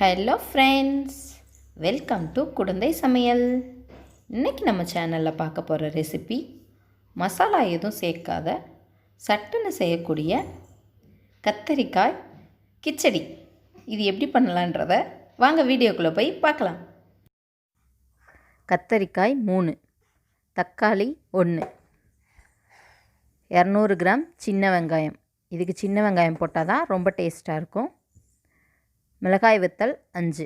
Hello friends, welcome to Kudanthai சமையல். இன்றைக்கி நம்ம சேனலில் பார்க்க போகிற ரெசிபி மசாலா எதுவும் சேர்க்காத சட்டுன்னு செய்யக்கூடிய கத்தரிக்காய் கிச்சடி. இது எப்படி பண்ணலான்றத வாங்க வீடியோக்குள்ளே போய் பார்க்கலாம். கத்தரிக்காய் 3, தக்காளி 1, 200 கிராம் சின்ன வெங்காயம். இதுக்கு சின்ன வெங்காயம் போட்டால் தான் ரொம்ப டேஸ்ட்டாக இருக்கும். மிளகாய் வத்தல் 5,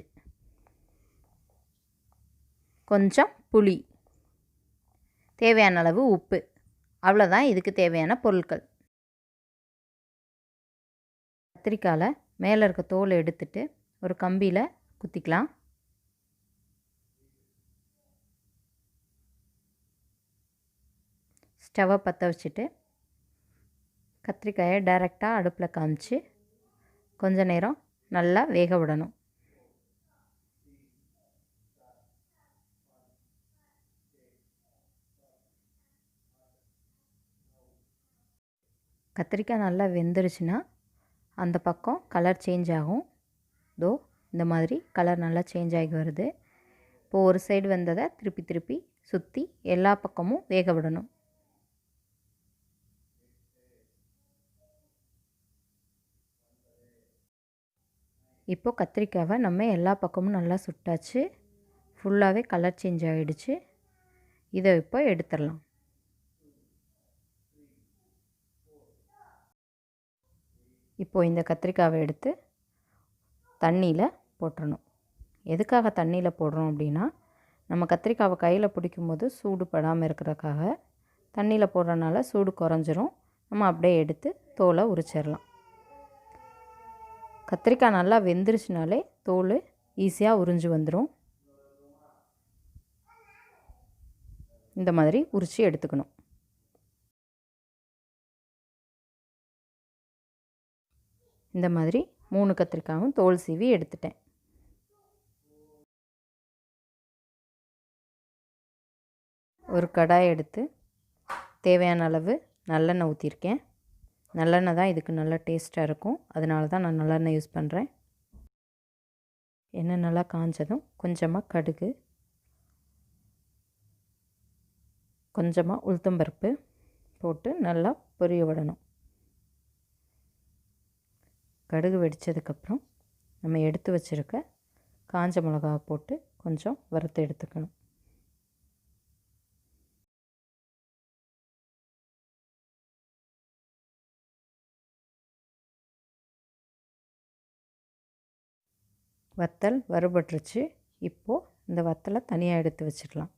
கொஞ்சம் புளி, தேவையான அளவு உப்பு. அவ்வளோதான் இதுக்கு தேவையான பொருட்கள். கத்திரிக்காயில் மேலே இருக்க தோலை எடுத்துட்டு ஒரு கம்பியில் குத்திக்கலாம். ஸ்டவ்வை பற்ற வச்சுட்டு கத்திரிக்காயை டைரெக்டாக அடுப்பில் காமிச்சு கொஞ்ச நேரம் நல்லா வேக விடணும். கத்திரிக்காய் நல்லா வெந்துருச்சுன்னா அந்த பக்கம் கலர் சேஞ்ச் ஆகும். இந்த மாதிரி கலர் நல்லா சேஞ்ச் ஆகி வருது. இப்போது ஒரு சைடு வந்ததை திருப்பி சுற்றி எல்லா பக்கமும் வேக விடணும். இப்போது கத்திரிக்காவை நம்ம எல்லா பக்கமும் நல்லா சுட்டாச்சு. ஃபுல்லாகவே கலர் சேஞ்ச் ஆகிடுச்சு. இதை இப்போ எடுத்துடலாம். இப்போது இந்த கத்திரிக்காவை எடுத்து தண்ணியில் போட்டுறணும். எதுக்காக தண்ணியில் போடுறோம் அப்படின்னா, நம்ம கத்திரிக்காவை கையில் பிடிக்கும்போது சூடு படாமல் இருக்கிறதுக்காக. தண்ணியில் போடுறதுனால சூடு குறைஞ்சிரும். நம்ம அப்படியே எடுத்து தோலை உரிச்சிடலாம். கத்திரிக்காய் நல்லா வெந்துருச்சுனாலே தோல் ஈஸியாக உறிஞ்சு வந்துடும். இந்த மாதிரி உரித்து எடுத்துக்கணும். இந்த மாதிரி 3 கத்திரிக்காயும் தோல் சீவி எடுத்துட்டேன். ஒரு கடாய் எடுத்து தேவையான அளவு நல்லெண்ணெய் ஊற்றிருக்கேன். நல்லெண்ணெய் தான் இதுக்கு நல்ல டேஸ்ட்டாக இருக்கும். அதனால தான் நான் நல்லெண்ணெய் யூஸ் பண்ணுறேன். எண்ணெய் நல்லா காஞ்சதும் கொஞ்சமாக கடுகு, கொஞ்சமாக உளுத்தம்பருப்பு போட்டு நல்லா பொரிய விடணும். கடுகு வெடித்ததுக்கப்புறம் நம்ம எடுத்து வச்சுருக்க காஞ்ச மிளகாவை போட்டு கொஞ்சம் வறுத்து எடுத்துக்கணும். வத்தல் வறுபட்டுருச்சு. இப்போது இந்த வத்தலை தனியாக எடுத்து வச்சிடலாம்.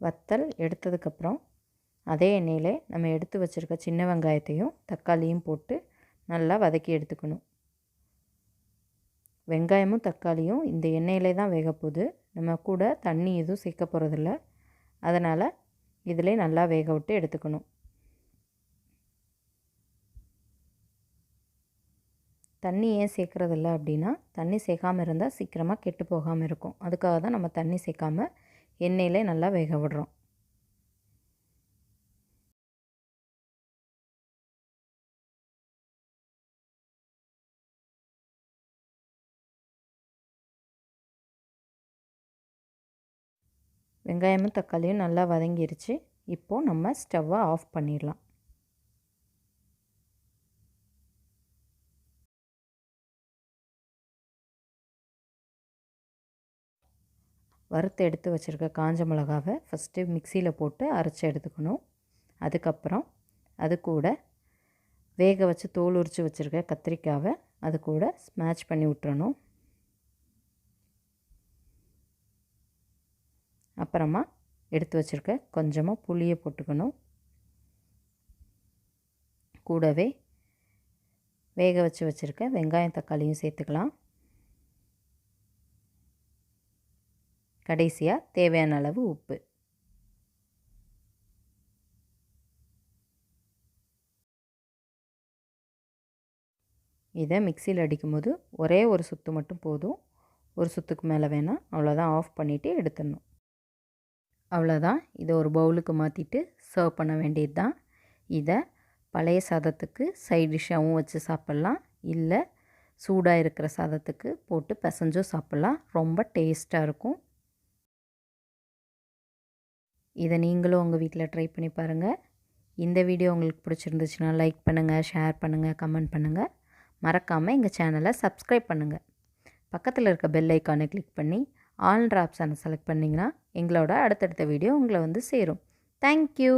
வத்தல் எடுத்ததுக்கப்புறம் அதே எண்ணெயில் நம்ம எடுத்து வச்சுருக்க சின்ன வெங்காயத்தையும் தக்காளியும் போட்டு நல்லா வதக்கி எடுத்துக்கணும். வெங்காயமும் தக்காளியும் இந்த எண்ணெயிலே தான் வேக போகுது. நம்ம கூட தண்ணி எதுவும் சேர்க்க போகிறதில்ல. அதனால் இதிலே நல்லா வேக விட்டு எடுத்துக்கணும். தண்ணி ஏன் சேர்க்குறதில்ல அப்படின்னா, தண்ணி சேர்க்காமல் இருந்தால் சீக்கிரமாக கெட்டு போகாமல் இருக்கும். அதுக்காக தான் நம்ம தண்ணி சேர்க்காம எண்ணெயிலே நல்லா வேக விடுறோம். வெங்காயமும் தக்காளியும் நல்லா வதங்கிருச்சு. இப்போது நம்ம ஸ்டவ்வை ஆஃப் பண்ணிடலாம். வறுத்து எடுத்து வச்சுருக்க காஞ்ச மிளகாவை ஃபஸ்ட்டு மிக்சியில் போட்டு அரைச்சி எடுத்துக்கணும். அதுக்கப்புறம் அது கூட வேக வச்சு தோல் உரித்து வச்சுருக்க கத்திரிக்காவை அது கூட ஸ்மாஷ் பண்ணி விட்டுறணும். அப்புறமா எடுத்து வச்சுருக்க கொஞ்சமாக புளியை போட்டுக்கணும். கூடவே வேக வச்சுருக்க வெங்காயம் தக்காளியும் சேர்த்துக்கலாம். கடைசியாக தேவையான அளவு உப்பு. இதை மிக்சியில் அடிக்கும்போது ஒரே ஒரு சுத்து மட்டும் போதும். ஒரு சுத்துக்கு மேலே வேணாம். அவ்வளோதான். ஆஃப் பண்ணிவிட்டு எடுத்துடணும். அவ்வளோதான். இதை ஒரு பவுலுக்கு மாற்றிட்டு சர்வ் பண்ண வேண்டியது தான். இதை பழைய சாதத்துக்கு சைட் டிஷ்ஷாகவும் வச்சு சாப்பிட்லாம், இல்லை சூடாக இருக்கிற சாதத்துக்கு போட்டு பிசைஞ்சும் சாப்பிட்லாம். ரொம்ப டேஸ்ட்டாக இருக்கும். இதை நீங்களும் உங்கள் வீட்டில் ட்ரை பண்ணி பாருங்கள். இந்த வீடியோ உங்களுக்கு பிடிச்சிருந்துச்சுன்னா லைக் பண்ணுங்கள், ஷேர் பண்ணுங்கள், கமெண்ட் பண்ணுங்கள். மறக்காமல் எங்கள் சேனலை சப்ஸ்கிரைப் பண்ணுங்கள். பக்கத்தில் இருக்க பெல் ஐக்கானை கிளிக் பண்ணி ஆல்ன்ற ஆப்ஷனை செலக்ட் பண்ணிங்கன்னா எங்களோட அடுத்தடுத்த வீடியோ உங்களை வந்து சேரும். தேங்க்யூ.